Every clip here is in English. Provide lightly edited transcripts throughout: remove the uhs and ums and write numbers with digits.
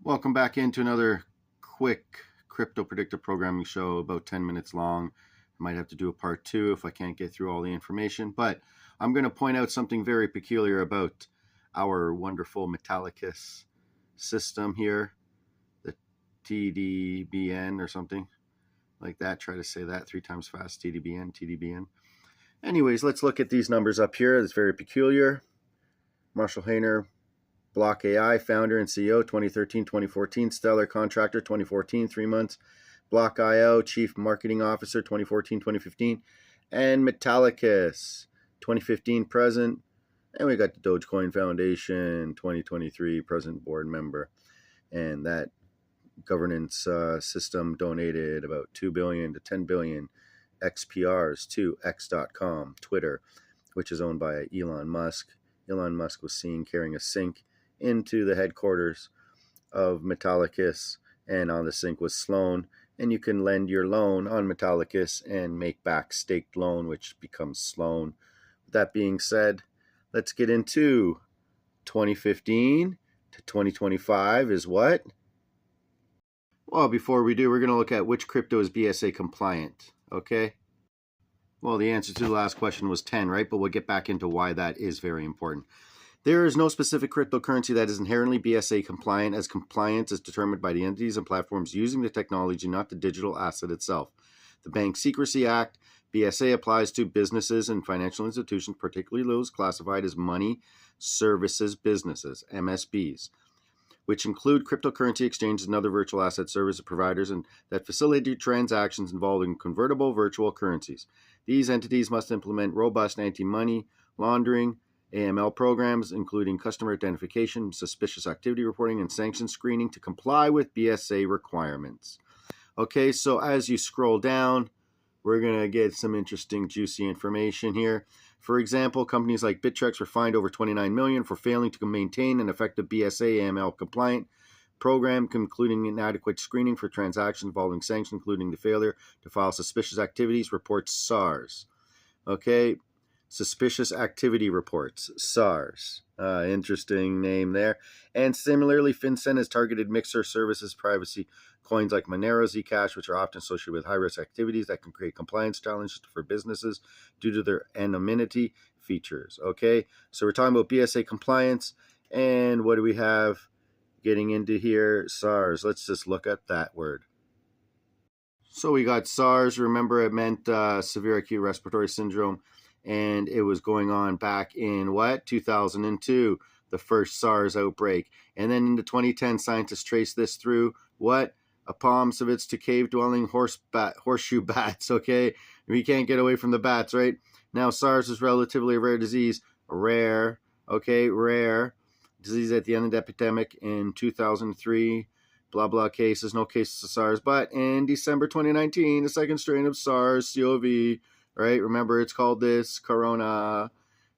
Welcome back into another quick crypto predictive programming show, about 10 minutes long. I might have to do a part 2 if I can't get through all the information, but I'm going to point out something very peculiar about our wonderful Metallicus system here, the TDBN or something like that. Try to say that 3 times fast, TDBN. Anyways, let's look at these numbers up here. It's very peculiar. Marshall Hayner, Block AI, founder and CEO, 2013-2014. Stellar Contractor, 2014, 3 months. Block IO, Chief Marketing Officer, 2014-2015. And Metallicus, 2015 present. And we got the Dogecoin Foundation, 2023 present board member. And that governance system donated about $2 billion to $10 billion XPRs to X.com, Twitter, which is owned by Elon Musk. Elon Musk was seen carrying a sink into the headquarters of Metallicus, and on the sink was Sloan, and you can lend your loan on Metallicus and make back staked loan, which becomes Sloan. With that being said, let's get into 2015 to 2025 is what? Well, before we do, we're going to look at which crypto is BSA compliant, okay? Well, the answer to the last question was 10, right? But we'll get back into why that is very important. There is no specific cryptocurrency that is inherently BSA compliant, as compliance is determined by the entities and platforms using the technology, not the digital asset itself. The Bank Secrecy Act, BSA, applies to businesses and financial institutions, particularly those classified as money services businesses, MSBs, which include cryptocurrency exchanges and other virtual asset service providers and that facilitate transactions involving convertible virtual currencies. These entities must implement robust anti-money laundering AML programs, including customer identification, suspicious activity reporting, and sanction screening to comply with BSA requirements. Okay, so as you scroll down, we're going to get some interesting, juicy information here. For example, companies like Bittrex were fined over $29 million for failing to maintain an effective BSA AML compliant program, including inadequate screening for transactions involving sanctions, including the failure to file suspicious activities reports, SARs. Okay, suspicious activity reports, SARs. Interesting name there. And similarly, FinCEN has targeted mixer services privacy coins like Monero, Zcash, which are often associated with high-risk activities that can create compliance challenges for businesses due to their anonymity features. Okay, so we're talking about BSA compliance, and what do we have getting into here? SARS. Let's just look at that word. So we got SARS. Remember, it meant severe acute respiratory syndrome, and it was going on back in what? 2002, the first SARS outbreak. And then into 2010, scientists traced this through what? Apomsovitz to cave-dwelling horseshoe bats, okay? We can't get away from the bats, right? Now, SARS is relatively a rare disease. Rare disease at the end of the epidemic in 2003. Blah, blah cases, no cases of SARS. But in December 2019, a second strain of SARS-CoV, right? Remember, it's called this, corona,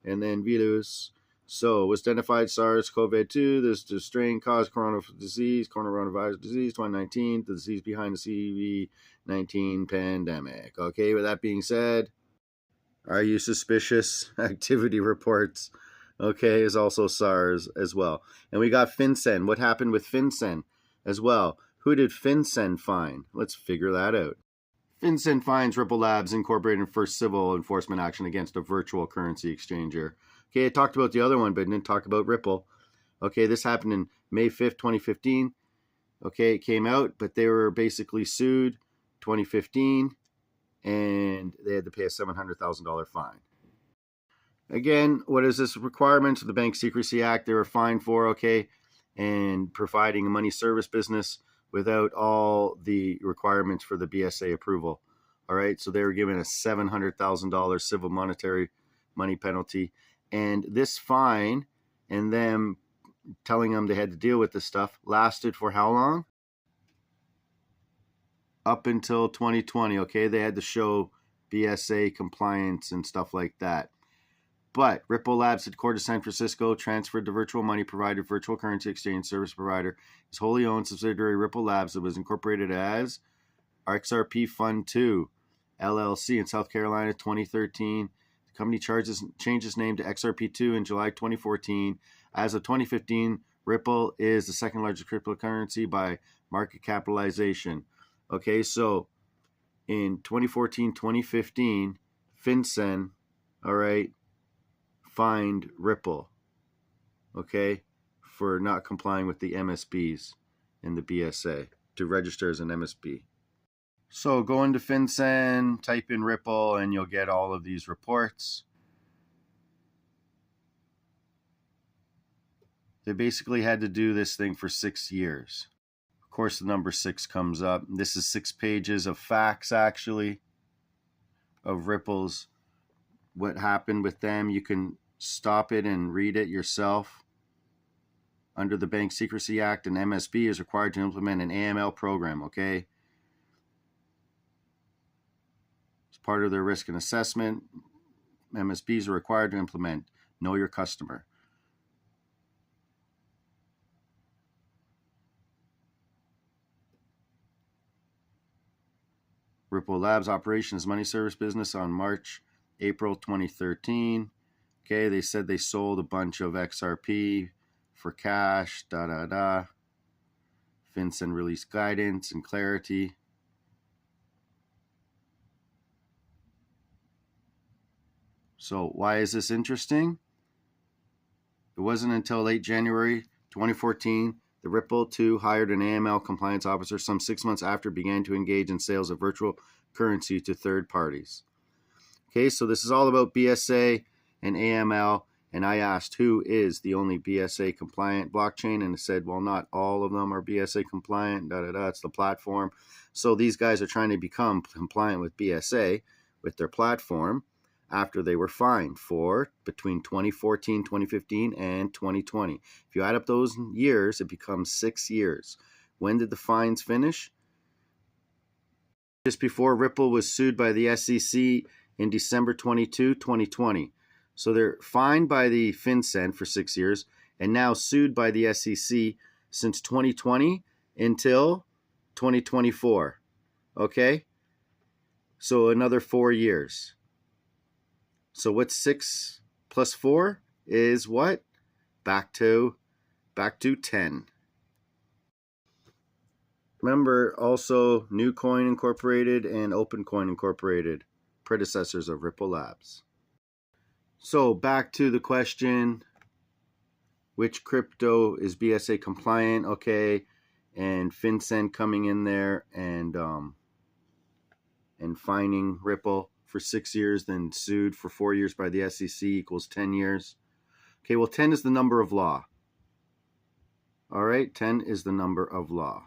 and then virus. So, was identified SARS-CoV-2. This strain caused coronavirus disease, 2019, the disease behind the CV-19 pandemic. Okay, with that being said, are you suspicious? Activity reports, okay, is also SARS as well. And we got FinCEN. What happened with FinCEN as well? Who did FinCEN fine? Let's figure that out. FinCEN fines Ripple Labs Incorporated in first civil enforcement action against a virtual currency exchanger. Okay, I talked about the other one, but didn't talk about Ripple. Okay, this happened in May 5th, 2015. Okay, it came out, but they were basically sued 2015, and they had to pay a $700,000 fine. Again, what is this requirement of the Bank Secrecy Act? They were fined for, okay, and providing a money service business without all the requirements for the BSA approval. All right, so they were given a $700,000 civil monetary money penalty. And this fine and them telling them they had to deal with this stuff lasted for how long? Up until 2020, okay? They had to show BSA compliance and stuff like that. But Ripple Labs, headquartered in San Francisco, transferred the virtual money provider, virtual currency exchange service provider, his wholly owned subsidiary Ripple Labs that was incorporated as XRP Fund 2, LLC in South Carolina, 2013. The company changed its name to XRP2 in July 2014. As of 2015, Ripple is the second largest cryptocurrency by market capitalization. Okay, so in 2014, 2015, FinCEN, all right, fined Ripple, okay, for not complying with the MSBs and the BSA to register as an MSB. So go into FinCEN, type in Ripple, and you'll get all of these reports. They basically had to do this thing for 6 years. Of course, the number 6 comes up. This is 6 pages of facts, actually, of Ripple's, what happened with them. You can stop it and read it yourself. Under the Bank Secrecy Act, an MSB is required to implement an AML program, okay? As part of their risk and assessment, MSBs are required to implement Know Your Customer. Ripple Labs operation as money service business on April 2013. Okay, they said they sold a bunch of XRP for cash, FinCEN released guidance and clarity. So why is this interesting? It wasn't until late January 2014 that Ripple 2 hired an AML compliance officer some 6 months after began to engage in sales of virtual currency to third parties. Okay, so this is all about BSA and AML, and I asked who is the only BSA compliant blockchain, and it said, well, not all of them are BSA compliant, it's the platform. So these guys are trying to become compliant with BSA with their platform after they were fined for between 2014, 2015, and 2020. If you add up those years, it becomes 6 years. When did the fines finish? Just before Ripple was sued by the SEC in December 22, 2020. So they're fined by the FinCEN for 6 years and now sued by the SEC since 2020 until 2024. Okay? So another 4 years. So what's 6 plus 4 is what? Back to 10. Remember also Newcoin Incorporated and OpenCoin Incorporated, predecessors of Ripple Labs. So back to the question, which crypto is BSA compliant? Okay, and FinCEN coming in there and fining Ripple for 6 years, then sued for 4 years by the SEC equals 10 years. Okay, well, 10 is the number of law. All right, 10 is the number of law.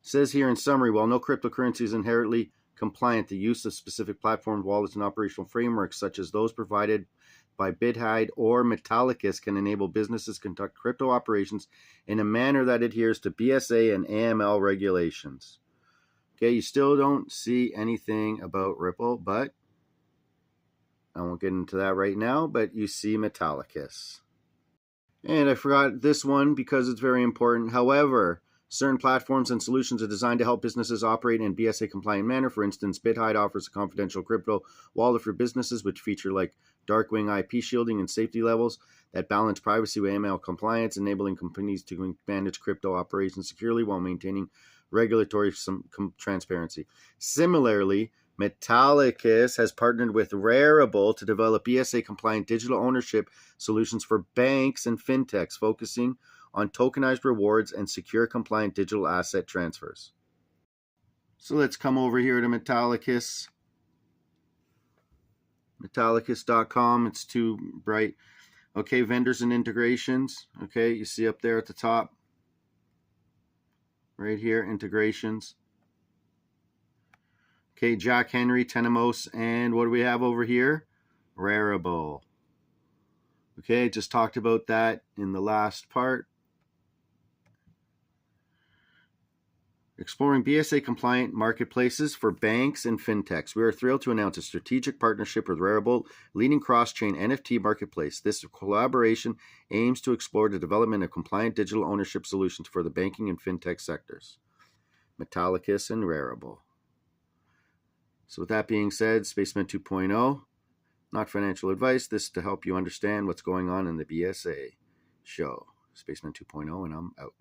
It says here in summary, while no cryptocurrency is inherently compliant, the use of specific platforms, wallets, and operational frameworks such as those provided by BitHide or Metallicus can enable businesses to conduct crypto operations in a manner that adheres to BSA and AML regulations. Okay, you still don't see anything about Ripple, but I won't get into that right now, but you see Metallicus. And I forgot this one because it's very important. However, certain platforms and solutions are designed to help businesses operate in a BSA-compliant manner. For instance, BitHide offers a confidential crypto wallet for businesses which feature like Darkwing IP shielding and safety levels that balance privacy with AML compliance, enabling companies to manage crypto operations securely while maintaining regulatory transparency. Similarly, Metallicus has partnered with Rarible to develop BSA-compliant digital ownership solutions for banks and fintechs, focusing on tokenized rewards and secure compliant digital asset transfers. So let's come over here to Metallicus. Metallicus.com. It's too bright. Okay, vendors and integrations. Okay, you see up there at the top. Right here, integrations. Okay, Jack Henry, Tenemos, and what do we have over here? Rarible. Okay, just talked about that in the last part. Exploring BSA-compliant marketplaces for banks and fintechs. We are thrilled to announce a strategic partnership with Rarible, leading cross-chain NFT marketplace. This collaboration aims to explore the development of compliant digital ownership solutions for the banking and fintech sectors. Metallicus and Rarible. So with that being said, SPACEMAN 2.0, not financial advice. This is to help you understand what's going on in the BSA show. Spaceman 2.0, and I'm out.